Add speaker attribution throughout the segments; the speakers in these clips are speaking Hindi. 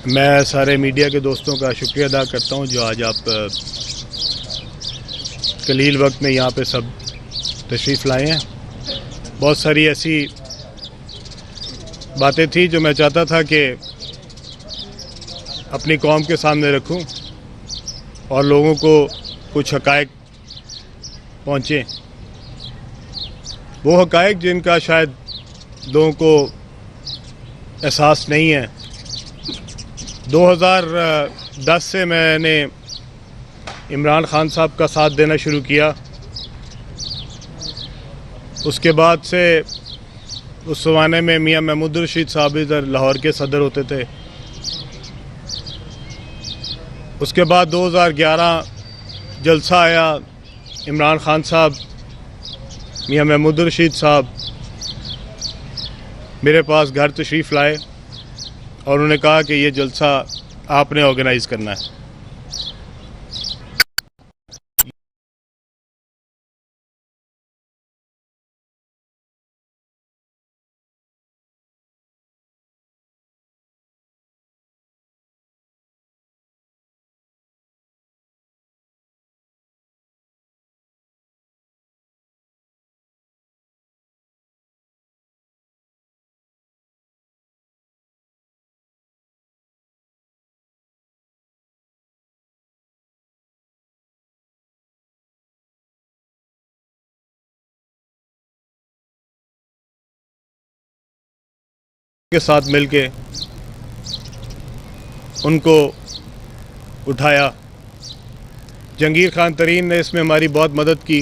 Speaker 1: मैं सारे मीडिया के दोस्तों का शुक्रिया अदा करता हूं जो आज आप कलील वक्त में यहाँ पे सब तशरीफ़ लाए हैं। बहुत सारी ऐसी बातें थी जो मैं चाहता था कि अपनी कौम के सामने रखूं और लोगों को कुछ हक़ाइक़ पहुँचें, वो हक़ाइक़ जिनका शायद लोगों को एहसास नहीं है। 2010 से मैंने इमरान खान साहब का साथ देना शुरू किया। उसके बाद से उस ज़माने में मियां महमूद रशीद साहब इधर लाहौर के सदर होते थे। उसके बाद 2011 जलसा आया, इमरान खान साहब, मियां महमूद रशीद साहब मेरे पास घर तशरीफ़ लाए और उन्होंने कहा कि ये जलसा आपने ऑर्गेनाइज़ करना है। के साथ मिलके उनको उठाया। जंगीर खान तरीन ने इसमें हमारी बहुत मदद की,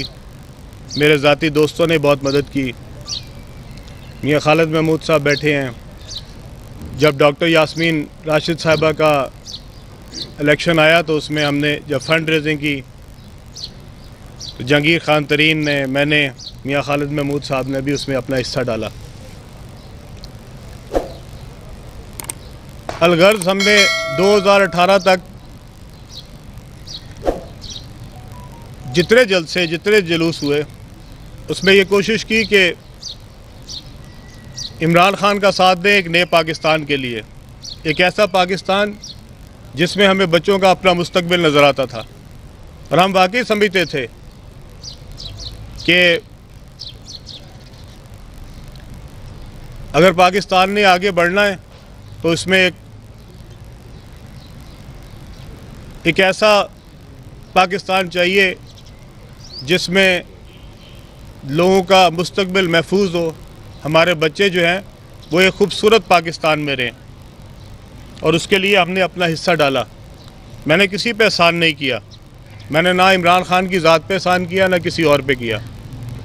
Speaker 1: मेरे ज़ाती दोस्तों ने बहुत मदद की। मियां खालिद महमूद साहब बैठे हैं। जब डॉक्टर यास्मीन राशिद साहिबा का इलेक्शन आया तो उसमें हमने जब फंड रेजिंग की तो जंगीर खान तरीन ने, मैंने, मियां खालिद महमूद साहब ने भी उसमें अपना हिस्सा डाला। अलगर्ज हमने 2018 तक जितने जलसे, जितने जुलूस हुए, उसमें ये कोशिश की कि इमरान खान का साथ दें एक नए पाकिस्तान के लिए, एक ऐसा पाकिस्तान जिसमें हमें बच्चों का अपना मुस्तकबिल नज़र आता था। और हम वाकई समझते थे कि अगर पाकिस्तान ने आगे बढ़ना है तो इसमें एक ऐसा पाकिस्तान चाहिए जिसमें लोगों का मुस्तकबिल महफूज हो, हमारे बच्चे जो हैं वो एक ख़ूबसूरत पाकिस्तान में रहें। और उसके लिए हमने अपना हिस्सा डाला। मैंने किसी पे एहसान नहीं किया, मैंने ना इमरान खान की ज़ात पे एहसान किया, ना किसी और पे किया।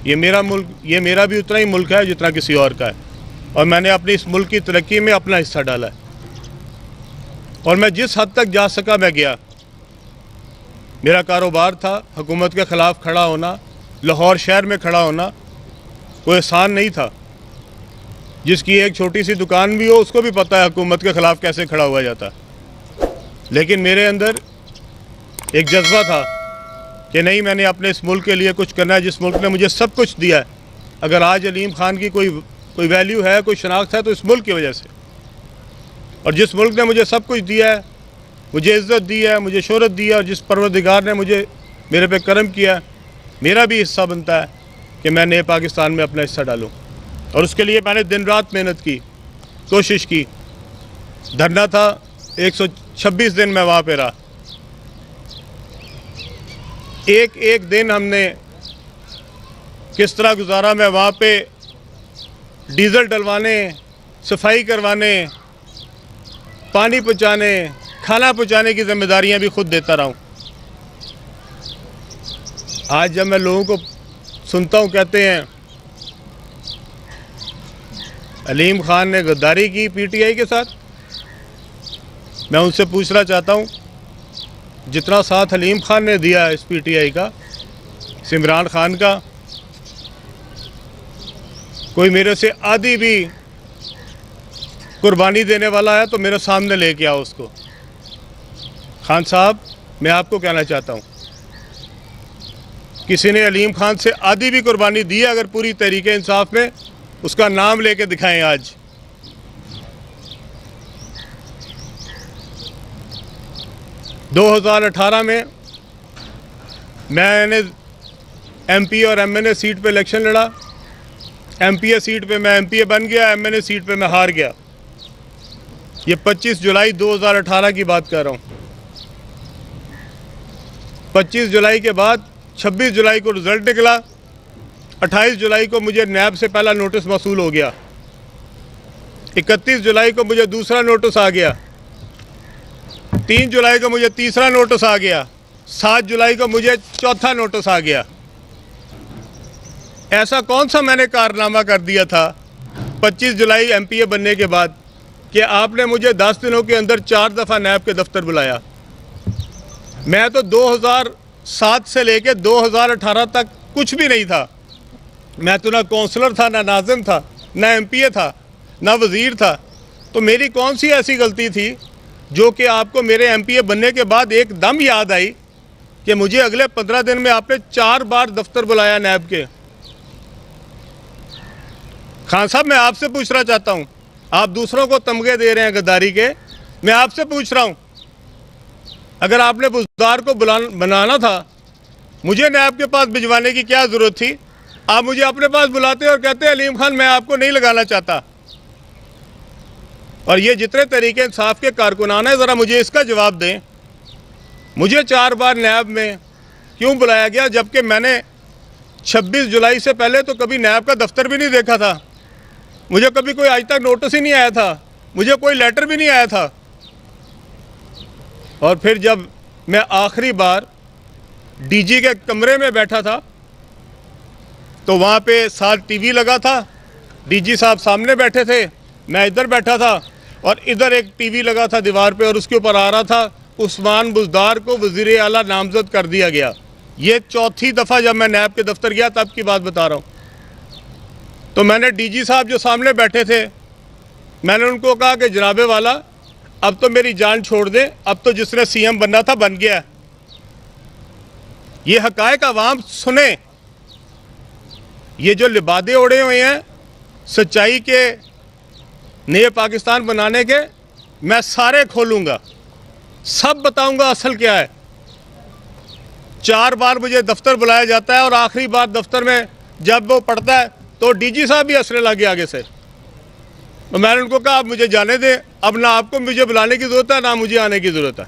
Speaker 1: ये मेरा मुल्क, ये मेरा भी उतना ही मुल्क है जितना किसी और का है, और मैंने अपनी इस मुल्क की तरक्की में अपना हिस्सा डाला है। और मैं जिस हद तक जा सका मैं गया। मेरा कारोबार था, हुकूमत के ख़िलाफ़ खड़ा होना, लाहौर शहर में खड़ा होना कोई आसान नहीं था। जिसकी एक छोटी सी दुकान भी हो उसको भी पता है हुकूमत के ख़िलाफ़ कैसे खड़ा हुआ जाता। लेकिन मेरे अंदर एक जज्बा था कि नहीं, मैंने अपने इस मुल्क के लिए कुछ करना है, जिस मुल्क ने मुझे सब कुछ दिया है। अगर आज अलीम खान की कोई वैल्यू है, कोई शनाख्त है, तो इस मुल्क की वजह से। और जिस मुल्क ने मुझे सब कुछ दिया है, मुझे इज़्ज़त दी है, मुझे शोहरत दी है, और जिस परवरदिगार ने मेरे पे करम किया, मेरा भी हिस्सा बनता है कि मैं नए पाकिस्तान में अपना हिस्सा डालूँ। और उसके लिए मैंने दिन रात मेहनत की, कोशिश की। धरना था, 126 दिन मैं वहाँ पे रहा। एक दिन हमने किस तरह गुजारा, मैं वहाँ पे डीज़ल डलवाने, सफाई करवाने, पानी पहुँचाने, खाना पहुँचाने की जिम्मेदारियाँ भी खुद देता रहा हूँ। आज जब मैं लोगों को सुनता हूँ कहते हैं अलीम खान ने गद्दारी की पीटीआई के साथ, मैं उनसे पूछना चाहता हूँ, जितना साथ अलीम खान ने दिया इस पीटीआई का, इमरान खान का, कोई मेरे से आधी भी कुर्बानी देने वाला है तो मेरे सामने लेके आओ उसको। खान साहब, मैं आपको कहना चाहता हूँ, किसी ने अलीम खान से आधी भी कुर्बानी दी है अगर पूरी तहरीके इंसाफ में, उसका नाम लेके दिखाएं आज। 2018 में मैंने एमपी और एमएनए सीट पे इलेक्शन लड़ा। एमपीए सीट पे मैं एमपीए बन गया, एमएनए सीट पे मैं हार गया। ये 25 जुलाई 2018 की बात कर रहा हूँ। 25 जुलाई के बाद 26 जुलाई को रिज़ल्ट निकला। 28 जुलाई को मुझे नैब से पहला नोटिस मौसूल हो गया। 31 जुलाई को मुझे दूसरा नोटिस आ गया। 3 जुलाई को मुझे तीसरा नोटिस आ गया। 7 जुलाई को मुझे चौथा नोटिस आ गया। ऐसा कौन सा मैंने कारनामा कर दिया था 25 जुलाई एमपीए बनने के बाद कि आपने मुझे 10 दिनों के अंदर 4 दफ़ा नैब के दफ्तर बुलाया। मैं तो 2007 से लेकर 2018 तक कुछ भी नहीं था। मैं तो ना काउंसलर था, ना नाज़िम था, ना एमपीए था, ना वज़ीर था। तो मेरी कौन सी ऐसी गलती थी जो कि आपको मेरे एमपीए बनने के बाद एकदम याद आई कि मुझे अगले 15 दिन में आपने 4 बार दफ्तर बुलाया नैब के। खान साहब, मैं आपसे पूछना चाहता हूँ, आप दूसरों को तमगे दे रहे हैं गद्दारी के, मैं आपसे पूछ रहा हूँ, अगर आपने बुज़दार को बनाना था, मुझे नैब के पास भिजवाने की क्या ज़रूरत थी? आप मुझे अपने पास बुलाते और कहते अलीम खान मैं आपको नहीं लगाना चाहता। और ये जितने तरीके इंसाफ के कारकुनान हैं, ज़रा मुझे इसका जवाब दें। मुझे 4 बार नैब में क्यों बुलाया गया, जबकि मैंने 26 जुलाई से पहले तो कभी नैब का दफ्तर भी नहीं देखा था। मुझे कभी कोई आज तक नोटिस ही नहीं आया था, मुझे कोई लेटर भी नहीं आया था। और फिर जब मैं आखिरी बार डीजी के कमरे में बैठा था तो वहाँ पे साथ टीवी लगा था, डीजी साहब सामने बैठे थे, मैं इधर बैठा था और इधर एक टीवी लगा था दीवार पे और उसके ऊपर आ रहा था उस्मान बुज़दार को वज़ीर आला नामज़द कर दिया गया। ये चौथी दफ़ा जब मैं नैब के दफ्तर गया तब की बात बता रहा हूँ। तो मैंने डीजी साहब जो सामने बैठे थे, मैंने उनको कहा कि जनाबे वाला अब तो मेरी जान छोड़ दें, अब तो जिसने सीएम बनना था बन गया। ये हकायक अवाम सुने। ये जो लिबादे ओढ़े हुए हैं सच्चाई के नए पाकिस्तान बनाने के, मैं सारे खोलूँगा, सब बताऊँगा असल क्या है। 4 बार मुझे दफ्तर बुलाया जाता है और आखिरी बार दफ्तर में जब वो पढ़ता है तो डीजी साहब भी हंसने लगे आगे से। तो मैंने उनको कहा आप मुझे जाने दें, अब ना आपको मुझे बुलाने की ज़रूरत है ना मुझे आने की ज़रूरत है।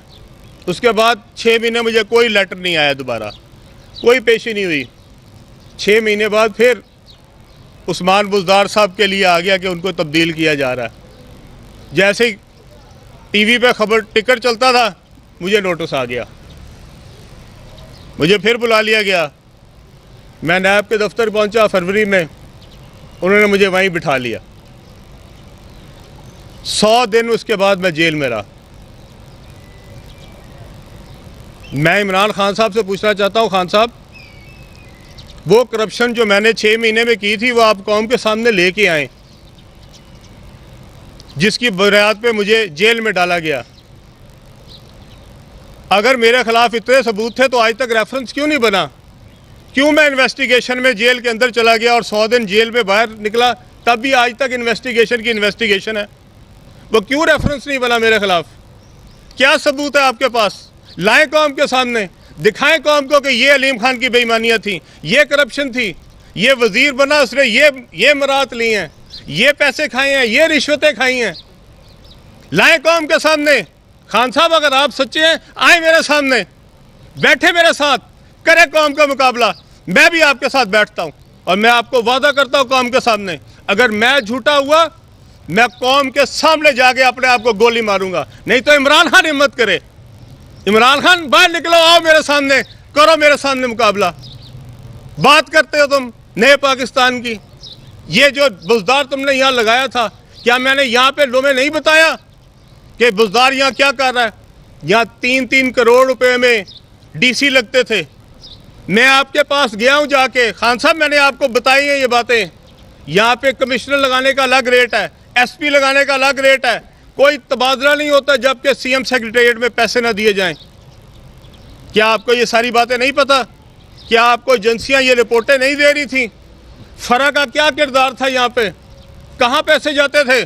Speaker 1: उसके बाद 6 महीने मुझे कोई लेटर नहीं आया, दोबारा कोई पेशी नहीं हुई। 6 महीने बाद फिर उस्मान बुज़दार साहब के लिए आ गया कि उनको तब्दील किया जा रहा है। जैसे ही टीवी पे खबर टिकट चलता था मुझे नोटिस आ गया, मुझे फिर बुला लिया गया। मैं नैब के दफ्तर पहुंचा फरवरी में, उन्होंने मुझे वहीं बिठा लिया। 100 दिन उसके बाद मैं जेल में रहा। मैं इमरान खान साहब से पूछना चाहता हूं, खान साहब वो करप्शन जो मैंने 6 महीने में की थी वो आप कौम के सामने लेके आए, जिसकी बुनियाद पे मुझे जेल में डाला गया। अगर मेरे खिलाफ इतने सबूत थे तो आज तक रेफरेंस क्यों नहीं बना? क्यों मैं इन्वेस्टिगेशन में जेल के अंदर चला गया और 100 दिन जेल में बाहर निकला तब भी आज तक इन्वेस्टिगेशन की इन्वेस्टिगेशन है? वो क्यों रेफरेंस नहीं बना मेरे खिलाफ? क्या सबूत है आपके पास? लाएं कौम के सामने, दिखाएं कौम को कि ये अलीम खान की बेईमानियां थी, ये करप्शन थी, ये वजीर बना उसने ये मरात ली हैं, ये पैसे खाए हैं, ये रिश्वतें खाई हैं। लाएं कौम के सामने। खान साहब अगर आप सच्चे हैं आए मेरे सामने, बैठे मेरे साथ, करें कौम का मुकाबला। मैं भी आपके साथ बैठता हूं और मैं आपको वादा करता हूं कौम के सामने, अगर मैं झूठा हुआ मैं कौम के सामने जाके अपने आप को गोली मारूंगा। नहीं तो इमरान खान हिम्मत करे, इमरान खान बाहर निकलो, आओ मेरे सामने, करो मेरे सामने मुकाबला। बात करते हो तुम नए पाकिस्तान की, ये जो बुज़दार तुमने यहाँ लगाया था, क्या मैंने यहाँ पे तुम्हें नहीं बताया कि बुज़दार यहाँ क्या कर रहा है? यहाँ 3-3 करोड़ रुपए में डीसी लगते थे। मैं आपके पास गया हूँ जाके, खान साहब मैंने आपको बताई हैं ये बातें। यहाँ पे कमिश्नर लगाने का अलग रेट है, एसपी लगाने का अलग रेट है, कोई तबादला नहीं होता जबकि सीएम सेक्रेटेरिएट में पैसे ना दिए जाएं। क्या आपको ये सारी बातें नहीं पता? क्या आपको एजेंसियां ये रिपोर्टें नहीं दे रही थी? फरा का क्या किरदार था यहाँ पे? कहाँ पैसे जाते थे?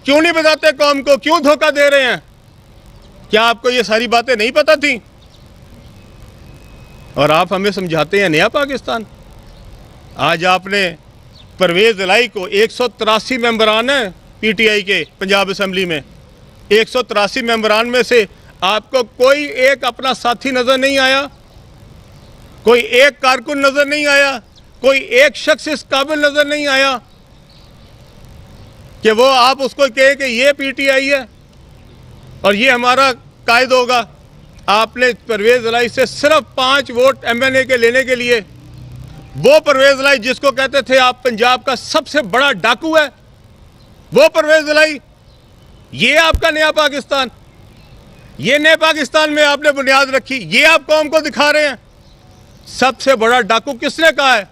Speaker 1: क्यों नहीं बताते कौम को? क्यों धोखा दे रहे हैं? क्या आपको ये सारी बातें नहीं पता थी? और आप हमें समझाते हैं नया पाकिस्तान। आज आपने परवेज़ इलाही को 183 मेंबरान हैं पीटीआई के पंजाब असम्बली में, 183 मेंबरान में से आपको कोई एक अपना साथी नज़र नहीं आया, कोई एक कारकुन नज़र नहीं आया, कोई एक शख्स इस काबिल नज़र नहीं आया कि वो आप उसको कहे कि ये पीटीआई है और ये हमारा कायद होगा। आपने परवेज़ इलाही से सिर्फ 5 वोट एमएनए के लेने के लिए, वो परवेज़ इलाही जिसको कहते थे आप पंजाब का सबसे बड़ा डाकू है, वो परवेज़ इलाही, ये आपका नया पाकिस्तान, ये नए पाकिस्तान में आपने बुनियाद रखी, ये आप कौम को दिखा रहे हैं। सबसे बड़ा डाकू किसने कहा है?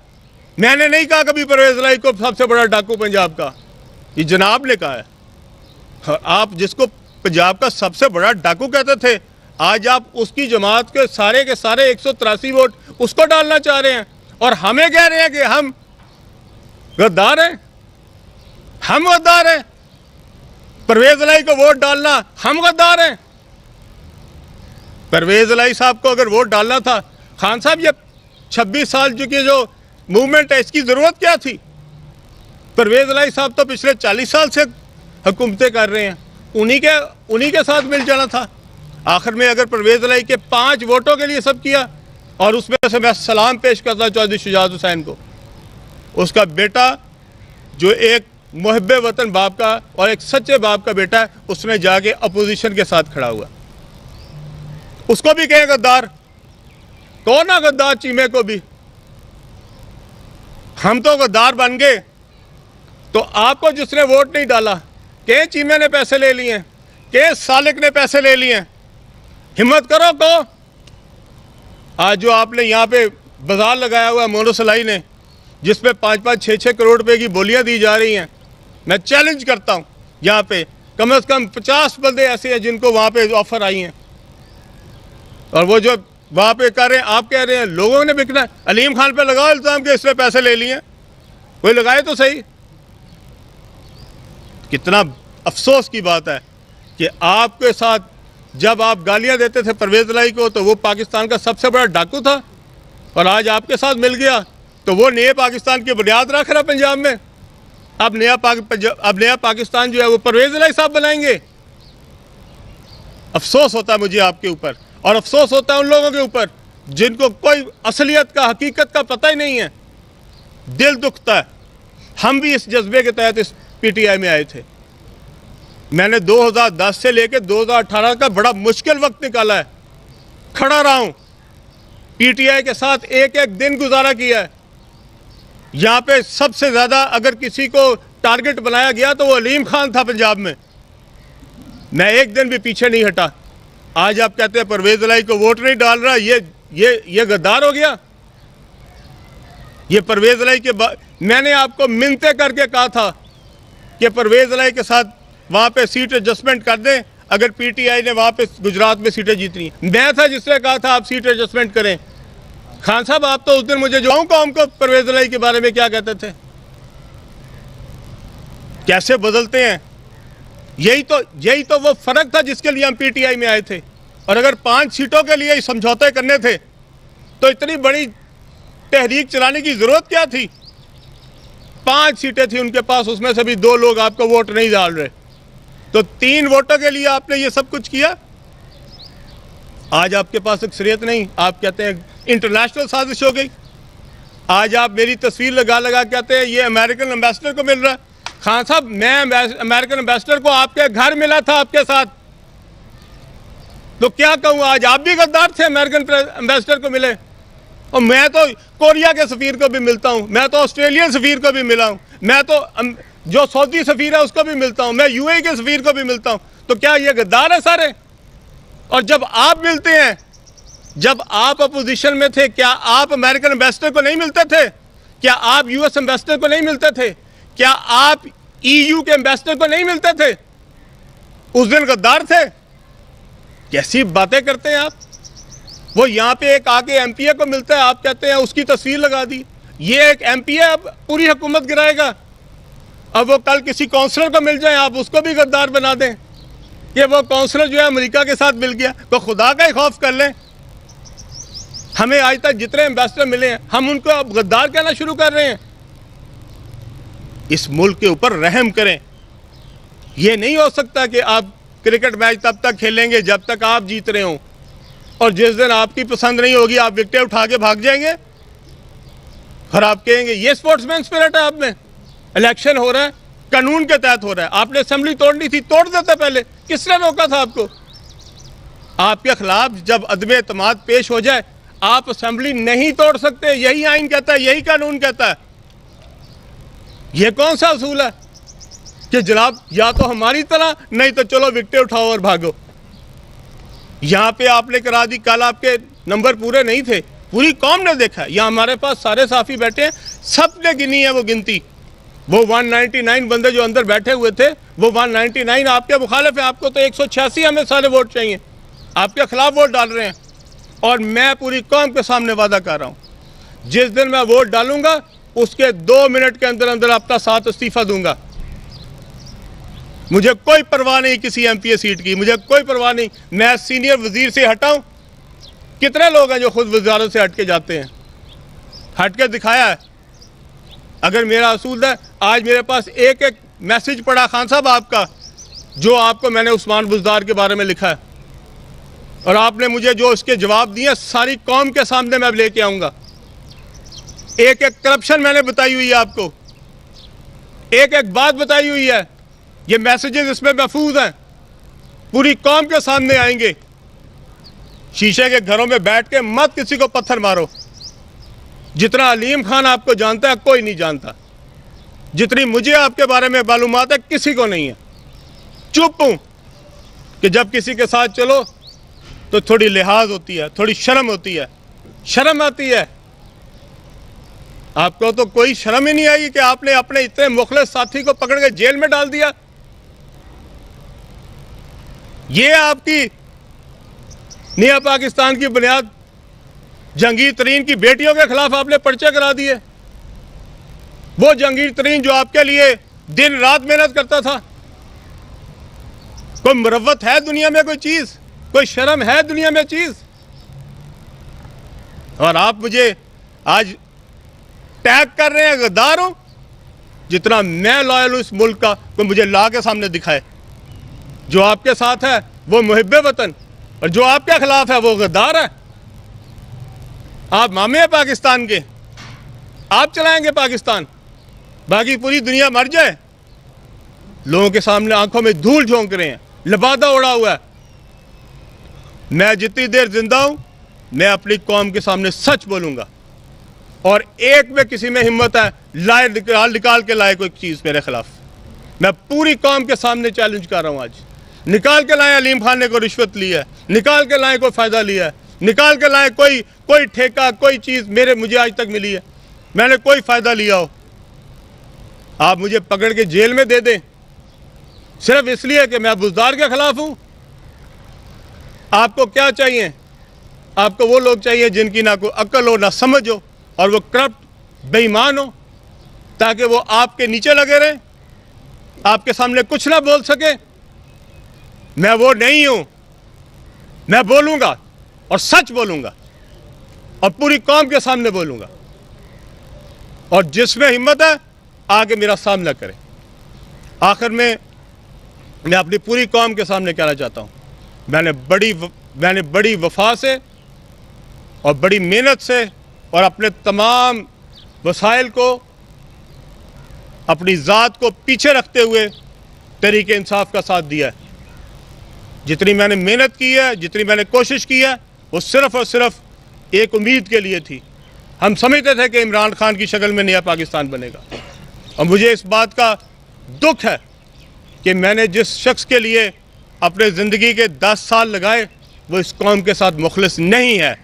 Speaker 1: मैंने नहीं कहा कभी परवेज़ इलाही को सबसे बड़ा डाकू पंजाब का, ये जनाब ने कहा है। आप जिसको पंजाब का सबसे बड़ा डाकू कहते थे, आज आप उसकी जमात के सारे 183 वोट उसको डालना चाह रहे हैं और हमें कह रहे हैं कि हम गद्दार हैं, हम गद्दार हैं। परवेज़ इलाही को वोट डालना, हम गद्दार हैं। परवेज़ इलाही साहब को अगर वोट डालना था, खान साहब ये 26 साल की जो मूवमेंट है इसकी ज़रूरत क्या थी? परवेज़ इलाही साहब तो पिछले 40 साल से हुकूमतें कर रहे हैं, उन्हीं के साथ मिल जाना था। आखिर में अगर परवेज़ इलाही के 5 वोटों के लिए सब किया, और उसमें से मैं सलाम पेश करता चौधरी शुजात हुसैन को, उसका बेटा जो एक मुहब्बे वतन बाप का और एक सच्चे बाप का बेटा है, उसने जाके अपोजिशन के साथ खड़ा हुआ, उसको भी कहे गद्दार, कौन ना गद्दार चीमे को भी। हम तो गद्दार बन गए, तो आपको जिसने वोट नहीं डाला, के चीमे ने पैसे ले लिए, के सालिक ने पैसे ले लिए, हिम्मत करो को। आज जो आपने यहाँ पे बाजार लगाया हुआ मोनोसलाई ने, जिसपे 5-5, 6-6 करोड़ रुपए की बोलियां दी जा रही हैं, मैं चैलेंज करता हूँ यहाँ पे कम से कम 50 बंदे ऐसे हैं जिनको वहाँ पे ऑफर आई हैं, और वो जो वहाँ पे कर रहे हैं, आप कह रहे हैं लोगों ने बिकना है। अलीम खान पे लगाओ इल्ज़ाम के इसमें पैसे ले लिए, कोई लगाए तो सही। कितना अफसोस की बात है कि आपके साथ जब आप गालियां देते थे परवेज़ इलाही को, तो वो पाकिस्तान का सबसे बड़ा डाकू था, और आज आपके साथ मिल गया तो वो नए पाकिस्तान की बुनियाद रख रहा पंजाब में। अब नया पाकिस्तान जो है वो परवेज़ इलाही साहब बनाएंगे। अफसोस होता है मुझे आपके ऊपर, और अफसोस होता है उन लोगों के ऊपर जिनको कोई असलियत का, हकीकत का पता ही नहीं है। दिल दुखता है। हम भी इस जज्बे के तहत इस पीटीआई में आए थे। मैंने 2010 से लेकर 2018 का बड़ा मुश्किल वक्त निकाला है, खड़ा रहा हूं, पीटीआई के साथ एक एक दिन गुजारा किया है। यहाँ पे सबसे ज़्यादा अगर किसी को टारगेट बनाया गया तो वो अलीम खान था पंजाब में। मैं एक दिन भी पीछे नहीं हटा। आज आप कहते हैं परवेज़ इलाही को वोट नहीं डाल रहा, ये गद्दार हो गया। ये परवेज़ इलाही के मैंने आपको मिन्नतें करके कहा था कि परवेज़ इलाही के साथ वहाँ पे सीट एडजस्टमेंट कर दें अगर पीटीआई ने वहाँ पे गुजरात में सीटें जीतनी। मैं था जिसने कहा था आप सीट एडजस्टमेंट करें। खान साहब आप तो उस दिन मुझे जो कौम को परवेज़ इलाही के बारे में क्या कहते थे, कैसे बदलते हैं। यही तो वो फर्क था जिसके लिए हम पीटीआई में आए थे। और अगर 5 सीटों के लिए समझौते करने थे तो इतनी बड़ी तहरीक चलाने की जरूरत क्या थी? 5 सीटें थी उनके पास, उसमें से भी 2 लोग आपको वोट नहीं डाल रहे, तो 3 वोटों के लिए आपने ये सब कुछ किया। आज आपके पास अक्सरियत नहीं, आप कहते हैं इंटरनेशनल साजिश हो गई। आज आप मेरी तस्वीर लगा कहते हैं ये अमेरिकन एम्बेसडर को मिल रहा है। खान साहब, मैं अमेरिकन एम्बेसडर को आपके घर मिला था आपके साथ, तो क्या कहूँ, आज आप भी गद्दार थे, अमेरिकन एम्बेसडर को मिले। और मैं तो कोरिया के सफ़ीर को भी मिलता हूँ, मैं तो ऑस्ट्रेलियन सफ़ीर को भी मिला हूँ, मैं तो जो सऊदी सफ़ीर है उसको भी मिलता हूँ, मैं यूएई के सफ़ीर को भी मिलता हूँ। तो क्या ये गद्दार है सारे? और जब आप मिलते हैं, जब आप अपोजिशन में थे, क्या आप अमेरिकन एम्बेसडर को नहीं मिलते थे? क्या आप यूएस एम्बेसडर को नहीं मिलते थे? क्या आप ईयू के एम्बेसडर को नहीं मिलते थे? उस दिन गद्दार थे। कैसी बातें करते हैं आप। वो यहाँ पे एक आके एमपीए को मिलता है, आप कहते हैं उसकी तस्वीर लगा दी। ये एक एमपीए अब पूरी हुकूमत गिराएगा। अब वो कल किसी काउंसलर को मिल जाए, आप उसको भी गद्दार बना दें। कि वो काउंसलर जो है अमेरिका के साथ मिल गया, तो खुदा का ही खौफ कर लें। हमें आज तक जितने एम्बेसडर मिले हैं हम उनको अब गद्दार कहना शुरू कर रहे हैं। इस मुल्क के ऊपर रहम करें। ये नहीं हो सकता कि आप क्रिकेट मैच तब तक खेलेंगे जब तक आप जीत रहे हो, और जिस दिन आपकी पसंद नहीं होगी आप विकेट उठा के भाग जाएंगे और आप कहेंगे ये स्पोर्ट्समैन स्पिरिट है आप में। इलेक्शन हो रहा है, कानून के तहत हो रहा है, आपने असेंबली तोड़नी थी, तोड़ देता पहले, किसने रोका था आपको? आपके खिलाफ जब अदम एतमाद पेश हो जाए आप असेंबली नहीं तोड़ सकते, यही आइन कहता है, यही कानून कहता है। यह कौन सा असूल है कि जनाब या तो हमारी तरह, नहीं तो चलो विकेट उठाओ और भागो। यहां पे आपने करा दी, कल आपके नंबर पूरे नहीं थे, पूरी कौम ने देखा। यहाँ हमारे पास सारे साफी बैठे हैं, सब ने गिनी है वो गिनती। वो 199 बंदे जो अंदर बैठे हुए थे, वो 199 आपके मुखालिफ है। आपको तो 186 हमें सारे वोट चाहिए, आपके खिलाफ वोट डाल रहे हैं। और मैं पूरी कौम के सामने वादा कर रहा हूं, जिस दिन मैं वोट डालूंगा उसके 2 मिनट के अंदर अंदर अपना साथ इस्तीफा दूंगा। मुझे कोई परवाह नहीं किसी एमपीए सीट की, मुझे कोई परवाह नहीं। मैं सीनियर वजीर से हटाऊं, कितने लोग हैं जो खुद वजारत से हट के जाते हैं, हट के दिखाया है। अगर मेरा असूल है, आज मेरे पास एक एक मैसेज पड़ा खान साहब आपका, जो आपको मैंने उस्मान बुज़दार के बारे में लिखा है, और आपने मुझे जो उसके जवाब दिए सारी कौम के सामने मैं लेके आऊंगा। एक एक करप्शन मैंने बताई हुई है आपको, एक एक बात बताई हुई है। ये मैसेजेस इसमें महफूज हैं, पूरी कौम के सामने आएंगे। शीशे के घरों में बैठ के मत किसी को पत्थर मारो। जितना अलीम खान आपको जानता है कोई नहीं जानता, जितनी मुझे आपके बारे में मालूमात है किसी को नहीं है। चुप हूं कि जब किसी के साथ चलो तो थोड़ी लिहाज होती है, थोड़ी शर्म होती है, शर्म आती है। आपको तो कोई शर्म ही नहीं आई कि आपने अपने इतने मुखलिस साथी को पकड़ के जेल में डाल दिया। ये आपकी नया पाकिस्तान की बुनियाद। जहांगीर तरीन की बेटियों के खिलाफ आपने पर्चे करा दिए। वो जहांगीर तरीन जो आपके लिए दिन रात मेहनत करता था। कोई मुरव्वत है दुनिया में कोई चीज, कोई शर्म है दुनिया में चीज? और आप मुझे आज टैग कर रहे हैं गद्दार हूं। जितना मैं लॉयल हूं इस मुल्क का, कोई मुझे ला के सामने दिखाए। जो आपके साथ है वो मुहिब्बे वतन, और जो आपके खिलाफ है वो गद्दार है। आप मामे हैं पाकिस्तान के, आप चलाएंगे पाकिस्तान, बाकी पूरी दुनिया मर जाए। लोगों के सामने आंखों में धूल झोंक रहे हैं, लबादा उड़ा हुआ है। मैं जितनी देर जिंदा हूं मैं अपनी कौम के सामने सच बोलूंगा, और एक में किसी में हिम्मत है लाए निकाल के लाए कोई चीज मेरे खिलाफ, मैं पूरी कौम के सामने चैलेंज कर रहा हूं। आज निकाल के लाए अलीम खान ने कोई रिश्वत ली है, निकाल के लाए कोई फायदा लिया है, निकाल के लाए कोई ठेका, कोई चीज मुझे आज तक मिली है, मैंने कोई फायदा लिया हो। आप मुझे पकड़ के जेल में दे दें सिर्फ इसलिए कि मैं बुज़दार के खिलाफ हूं। आपको क्या चाहिए? आपको वो लोग चाहिए जिनकी ना कोई अक्ल हो, ना समझ हो, और वो करप्ट बेईमान हो, ताकि वो आपके नीचे लगे रहें, आपके सामने कुछ ना बोल सके। मैं वो नहीं हूं। मैं बोलूंगा और सच बोलूंगा और पूरी कौम के सामने बोलूंगा, और जिसमें हिम्मत है आगे मेरा सामना करें। आखिर में मैं अपनी पूरी कौम के सामने कहना चाहता हूं, मैंने बड़ी वफा से और बड़ी मेहनत से और अपने तमाम वसाइल को, अपनी ज़ात को पीछे रखते हुए तहरीक इंसाफ का साथ दिया है। जितनी मैंने मेहनत की है, जितनी मैंने कोशिश की है, वो सिर्फ और सिर्फ एक उम्मीद के लिए थी। हम समझते थे कि इमरान खान की शक्ल में नया पाकिस्तान बनेगा, और मुझे इस बात का दुख है कि मैंने जिस शख्स के लिए अपने ज़िंदगी के 10 साल लगाए वो इस कौम के साथ मुखलिस नहीं है,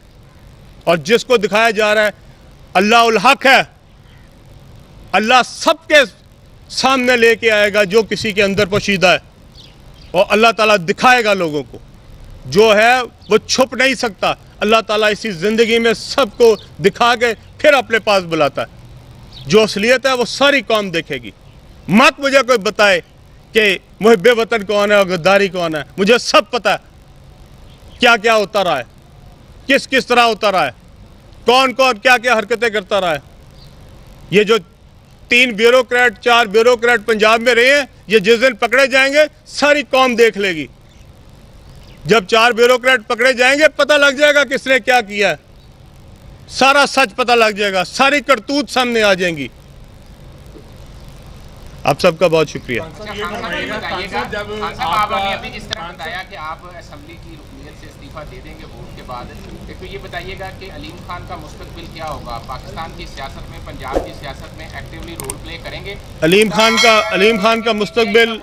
Speaker 1: और जिसको दिखाया जा रहा है अल्लाह उल हक है। अल्लाह सबके सामने लेके आएगा जो किसी के अंदर पोशीदा है, और अल्लाह ताला दिखाएगा लोगों को। जो है वो छुप नहीं सकता। अल्लाह ताला इसी ज़िंदगी में सबको दिखा के फिर अपने पास बुलाता है। जो असलियत है वो सारी कौम देखेगी। मत मुझे कोई बताए कि मुहिब्बे वतन कौन है और गद्दारी कौन है। मुझे सब पता है क्या क्या होता रहा है, किस किस तरह होता रहा है, कौन कौन क्या क्या हरकतें करता रहा है। ये जो 3 ब्यूरोक्रेट 4 ब्यूरोक्रेट पंजाब में रहे हैं, ये जिस दिन पकड़े जाएंगे सारी कौम देख लेगी। जब 4 ब्यूरोक्रेट पकड़े जाएंगे पता लग जाएगा किसने क्या किया है, सारा सच पता लग जाएगा, सारी करतूत सामने आ जाएंगी। आप सबका बहुत शुक्रिया।
Speaker 2: आपने जिस तरह बताया कि आप असेंबली की रुकनीत से इस्तीफा दे देंगे वोट के बाद, तो ये बताइएगा कि अलीम खान का मुस्तकबिल क्या होगा? पाकिस्तान की सियासत में, पंजाब की सियासत में एक्टिवली रोल प्ले करेंगे?
Speaker 1: अलीम खान का मुस्तकबिल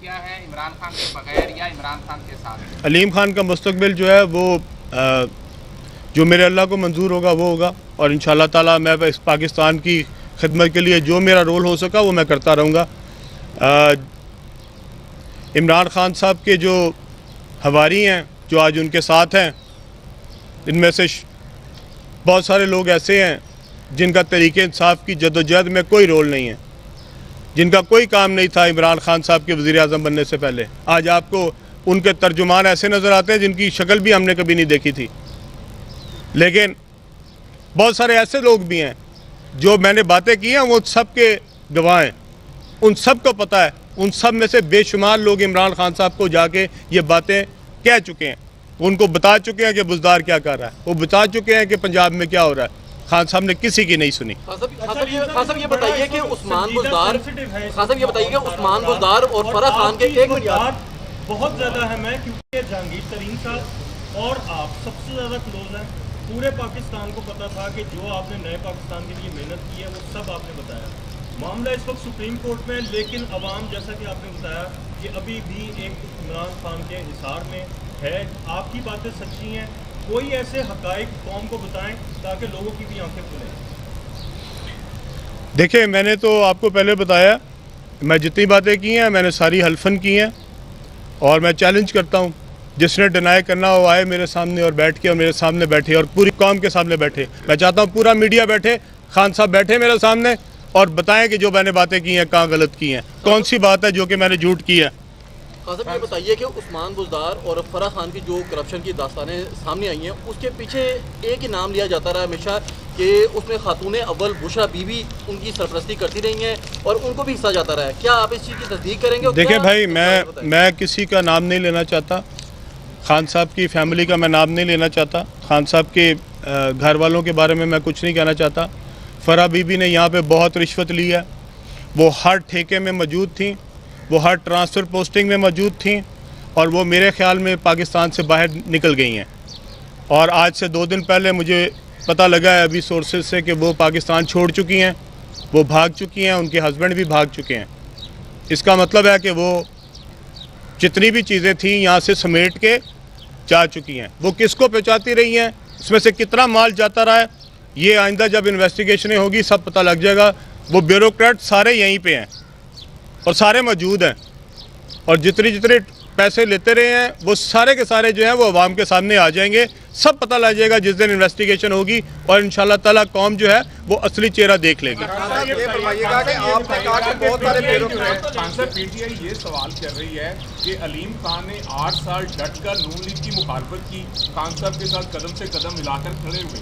Speaker 2: क्या है, इमरान खान के बगैर या इमरान खान के साथ?
Speaker 1: अलीम खान का मुस्तकबिल जो है वो जो मेरे अल्लाह को मंजूर होगा वो होगा, और इंशाअल्लाह ताला मैं इस पाकिस्तान की खिदमत के लिए जो मेरा रोल हो सका वो मैं करता रहूँगा। इमरान खान साहब के जो हवारी हैं, जो आज उनके साथ हैं, इनमें से बहुत सारे लोग ऐसे हैं जिनका तरीके इंसाफ की जद्दोजहद में कोई रोल नहीं है, जिनका कोई काम नहीं था इमरान खान साहब के वज़ीर आज़म बनने से पहले। आज आपको उनके तर्जुमान ऐसे नज़र आते हैं जिनकी शक्ल भी हमने कभी नहीं देखी थी। लेकिन बहुत सारे ऐसे लोग भी हैं जो मैंने बातें की हैं वो सब के गवाह हैं, उन सब को पता है, उन सब में से बेशुमार लोग इमरान खान साहब को जाके ये बातें कह चुके हैं, उनको बता चुके हैं कि बुज़दार क्या कर रहा है, वो बता चुके हैं कि पंजाब में क्या हो रहा है। खान साहब ने किसी की नहीं सुनी।
Speaker 3: खान साहब ये बताइए कि उस्मान बुज़दार और फराह खान के एक
Speaker 4: बहुत ज़्यादा अहम है, क्योंकि जहांगीर तरीन साहब और आप सबसे ज़्यादा क्लोज हैं। पूरे पाकिस्तान को पता था कि जो आपने नए पाकिस्तान के लिए मेहनत की है वो सब आपने बताया। मामला इस वक्त सुप्रीम कोर्ट में, लेकिन अवाम जैसा कि आपने बताया कि अभी भी एक इमरान खान के हिसार में है। आपकी बातें सच्ची हैं, कोई ऐसे हक़ाइक़ कौम को बताएं ताकि लोगों की भी आंखें खुलें।
Speaker 1: देखिए, मैंने तो आपको पहले बताया, मैं जितनी बातें की हैं मैंने सारी हल्फन की हैं, और मैं चैलेंज करता हूं जिसने डिनाई करना हो आए मेरे सामने और बैठ के, और मेरे सामने बैठे और पूरी कौम के सामने बैठे। मैं चाहता हूं पूरा मीडिया बैठे, खान साहब बैठे मेरे सामने और बताएं कि जो मैंने बातें की हैं कहाँ गलत की हैं, कौन सी बात है जो कि मैंने झूठ की है।
Speaker 3: खान साहब ये बताइए कि उस्मान बुज़दार और फराह खान की जो करप्शन की दास्तानें सामने आई हैं, उसके पीछे एक ही नाम लिया जाता रहा हमेशा कि उसमें खातून अव्वल बुशरा बीबी उनकी सरपरस्ती करती रही हैं और उनको भी हिस्सा जाता रहा है। क्या आप इस चीज़ की तस्दीक करेंगे?
Speaker 1: देखिए भाई, मैं किसी का नाम नहीं लेना चाहता, खान साहब की फैमिली का मैं नाम नहीं लेना चाहता, खान साहब के घर वालों के बारे में मैं कुछ नहीं कहना चाहता। फराह बीबी ने यहाँ पे बहुत रिश्वत ली है, वो हर ठेके में मौजूद थी, वो हर ट्रांसफ़र पोस्टिंग में मौजूद थी, और वो मेरे ख़्याल में पाकिस्तान से बाहर निकल गई हैं। और आज से 2 दिन पहले मुझे पता लगा है अभी सोर्सेज से कि वो पाकिस्तान छोड़ चुकी हैं, वो भाग चुकी हैं, उनके हस्बैंड भी भाग चुके हैं। इसका मतलब है कि वो जितनी भी चीज़ें थी यहाँ से समेट के जा चुकी हैं। वो किसको पहुँचाती रही हैं, इसमें से कितना माल जाता रहा है, ये आइंदा जब इन्वेस्टिगेशनें होगी सब पता लग जाएगा। वो ब्यूरोक्रेट सारे यहीं पे हैं और सारे मौजूद हैं, और जितने पैसे लेते रहे हैं वो सारे के सारे जो हैं वो अवाम के सामने आ जाएंगे। सब पता लग जाएगा जिस दिन इन्वेस्टिगेशन होगी, और इंशाल्लाह ताला कौम जो है वो असली चेहरा देख लेगी।
Speaker 5: पीटीआई ये सवाल कर रही है कि अलीम खान ने 8 साल डटकर नून लीग की मुखालफत की, खान साहब के साथ कदम से कदम मिलाकर खड़े हुए।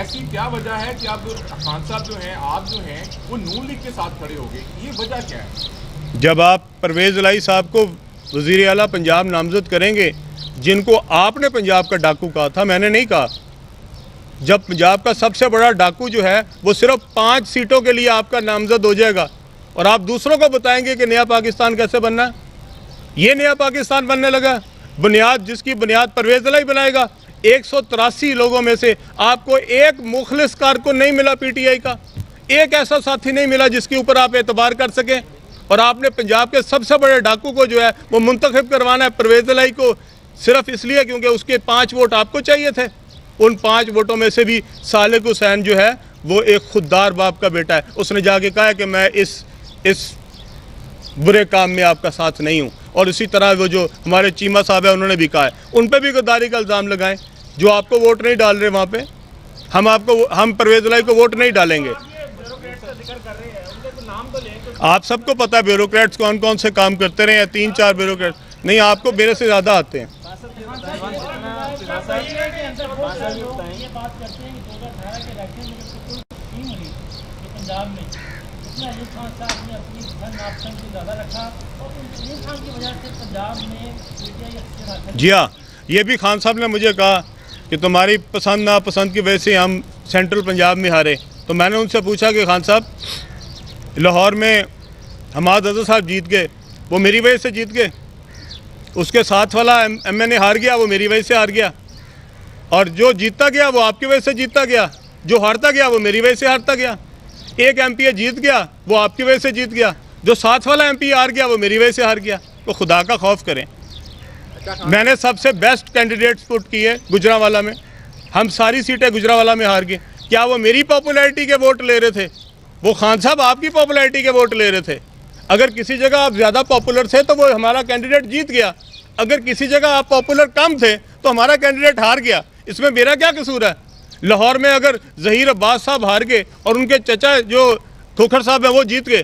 Speaker 5: ऐसी क्या वजह है कि आप खान साहब जो हैं, आप जो हैं वो नून लीग के साथ खड़े हो गए? ये वजह क्या है?
Speaker 1: जब आप परवेज़ इलाही साहब को वज़ीर आला पंजाब नामज़द करेंगे, जिनको आपने पंजाब का डाकू कहा था, मैंने नहीं कहा। जब पंजाब का सबसे बड़ा डाकू जो है वो सिर्फ 5 सीटों के लिए आपका नामज़द हो जाएगा, और आप दूसरों को बताएंगे कि नया पाकिस्तान कैसे बनना है। ये नया पाकिस्तान बनने लगा, बुनियाद जिसकी बुनियाद परवेज़ इलाही बनाएगा। 183 लोगों में से आपको एक मुखलिस कारकुन नहीं मिला, पीटीआई का एक ऐसा साथी नहीं मिला जिसके ऊपर आप एतबार कर सकें, और आपने पंजाब के सबसे बड़े डाकू को जो है वो मुंतखब करवाना है, परवेज़ इलाही को, सिर्फ इसलिए क्योंकि उसके 5 वोट आपको चाहिए थे। उन 5 वोटों में से भी सालिक हुसैन जो है वो एक खुददार बाप का बेटा है, उसने जाके कहा है कि मैं इस बुरे काम में आपका साथ नहीं हूँ। और इसी तरह वो जो हमारे चीमा साहब है उन्होंने भी कहा है, उन पर भी गद्दारी का इल्ज़ाम लगाएं। जो आपको वोट नहीं डाल रहे वहाँ पे, हम परवेज़ इलाही को वोट नहीं डालेंगे। आप सबको पता है ब्यूरोक्रेट्स कौन कौन से काम करते रहे हैं, 3-4 ब्यूरोक्रेट नहीं, आपको मेरे से ज़्यादा आते हैं। जी हाँ, ये भी खान साहब ने मुझे कहा कि तुम्हारी पसंद नापसंद की वजह से हम सेंट्रल पंजाब में हारे। तो मैंने उनसे पूछा कि खान साहब, लाहौर में हमाद अज़हर साहब जीत गए, वो मेरी वजह से जीत गए। उसके साथ वाला MNA हार गया, वो मेरी वजह से हार गया। और जो जीतता गया वो आपकी वजह से जीतता गया, जो हारता गया वो मेरी वजह से हारता गया। एक MP जीत गया, वो आपकी वजह से जीत गया। जो साथ वाला MP हार गया, वो मेरी वजह से हार गया। तो खुदा का खौफ करें। मैंने सबसे बेस्ट कैंडिडेट्स पुट किए गुजरांवाला में, हम सारी सीटें गुजरांवाला में हार गए। क्या वो मेरी पॉपुलैरिटी के वोट ले रहे थे? वो खान साहब आपकी पॉपुलैरिटी के वोट ले रहे थे। अगर किसी जगह आप ज़्यादा पॉपुलर थे तो वो हमारा कैंडिडेट जीत गया, अगर किसी जगह आप पॉपुलर कम थे तो हमारा कैंडिडेट हार गया। इसमें मेरा क्या कसूर है? लाहौर में अगर ज़हीर अब्बास साहब हार गए और उनके चचा जो खोखर साहब हैं वो जीत गए,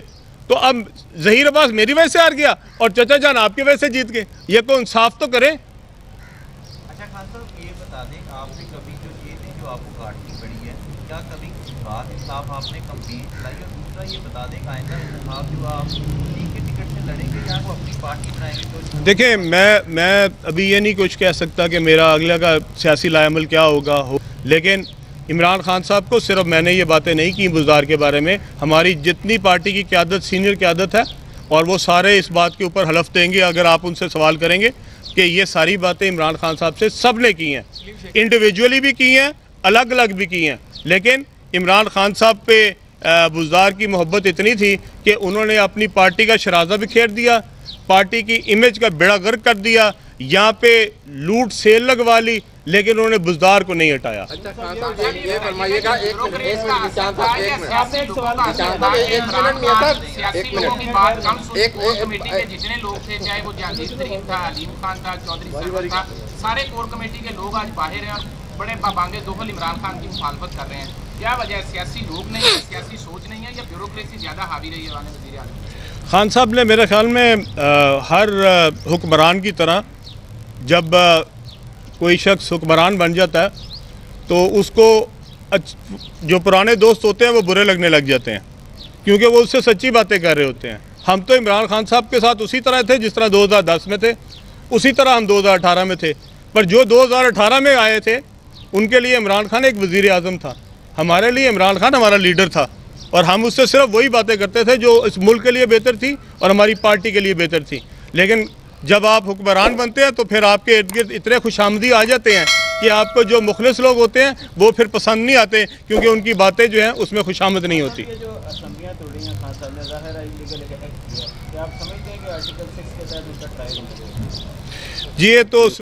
Speaker 1: तो अब ज़हीर अब्बास मेरी वजह से हार गया और चचा जान आपकी वजह से जीत गए। ये को इंसाफ तो करें।
Speaker 6: अच्छा खान साहब, ये बता दें, आपने कभी जो ये थी जो आपको काटनी पड़ी है, क्या कभी बात इंसाफ आपने कंप्लीट लाई? और दूसरा ये बता दें, आइंदा इंतखाब जो आप उन्हीं के टिकट से लड़ेंगे या वो अपनी पार्टी बनाएंगे? तो
Speaker 1: देखिए, मैं अभी ये नहीं कुछ कह सकता कि मेरा अगले का सियासी लाएमल क्या होगा लेकिन इमरान खान साहब को सिर्फ मैंने ये बातें नहीं की बुज़दार के बारे में, हमारी जितनी पार्टी की क़यादत, सीनियर क़यादत है, और वो सारे इस बात के ऊपर हलफ देंगे अगर आप उनसे सवाल करेंगे कि ये सारी बातें इमरान खान साहब से सब ने की हैं, इंडिविजुअली भी की हैं, अलग अलग भी की हैं। लेकिन इमरान खान साहब पे बुज़दार की मोहब्बत इतनी थी कि उन्होंने अपनी पार्टी का शराजा बिखेर दिया, पार्टी की इमेज का बेड़ा गर्क कर दिया, यहाँ पे लूट सेल लगवा ली, लेकिन उन्होंने बुज़दार को नहीं हटाया।
Speaker 3: अच्छा खान साहब, ये फरमाइएगा, एक मिनट एक मिनट
Speaker 2: जितने लोग थे, चाहे वो जहांगीर तरीन था, अलीम खान था, चौधरी सरवर था, सारे कोर कमेटी के लोग आज बाहर हैं, बड़े बाबांगे दोहल इमरान खान की मुखालफत कर रहे हैं। क्या वजह है? सियासी लोग नहीं है, सियासी सोच नहीं है, या ब्यूरोक्रेसी ज़्यादा हावी रही है वज़ीर आज़म?
Speaker 1: खान साहब ने मेरे ख्याल में हर हुक्मरान की तरह जब कोई शख्स हुक्मरान बन जाता है तो उसको जो पुराने दोस्त होते हैं वो बुरे लगने लग जाते हैं, क्योंकि वो उससे सच्ची बातें कर रहे होते हैं। हम तो इमरान खान साहब के साथ उसी तरह थे जिस तरह 2010 में थे, उसी तरह हम 2018 में थे। पर जो 2018 में आए थे उनके लिए इमरान खान एक वज़ीर आज़म था, हमारे लिए इमरान खान हमारा लीडर था, और हम उससे सिर्फ वही बातें करते थे जो इस मुल्क के लिए बेहतर थी और हमारी पार्टी के लिए बेहतर थी। लेकिन जब आप हुक्मरान बनते हैं तो फिर आपके इर्द गिर्द इतने खुशामदी आ जाते हैं कि आपको जो मुखलिस लोग होते हैं वो फिर पसंद नहीं आते, क्योंकि उनकी बातें जो हैं उसमें खुशामद नहीं होती।
Speaker 7: जो असम्बलियाँ तोड़ी हैं खान साहब ने, ज़ाहिर है इलीगल एक्ट किया, क्या आप समझते हैं कि आर्टिकल 6 के तहत उनका ट्रायल होना चाहिए?
Speaker 1: जी, ये तो